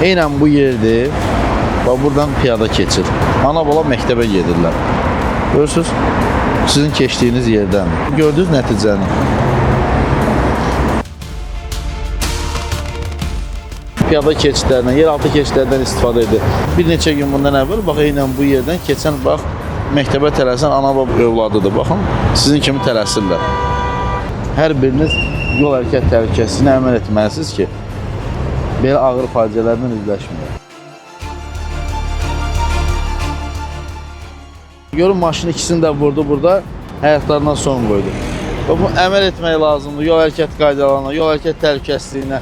Eynən bu yerdir. Bax, buradan piyada keçir. Ana bala məktəbə gedirlər. Görürsünüz? Sizin keçdiyiniz yerdən. Gördünüz nəticəni. Piyada keçidlərindən, yeraltı keçidlərdən istifadə edir. Bir neçə gün bundan əvvəl, bax, eynən bu yerdən keçən, bax, məktəbə tələsən ana baba övladıdır. Baxın, sizin kimi tələsirlər. Hər biriniz yol hərəkət təhlükəsizliyinə əməl etməlisiniz ki, belə ağır faciələrlə üzləşməyək. Görün, maşın ikisini də vurdu burada, həyatlarından son qoydu. Bu əməl etmək lazımdır yol hərəkət qaydalarına, yol hərəkət təhlükəsizliyinə.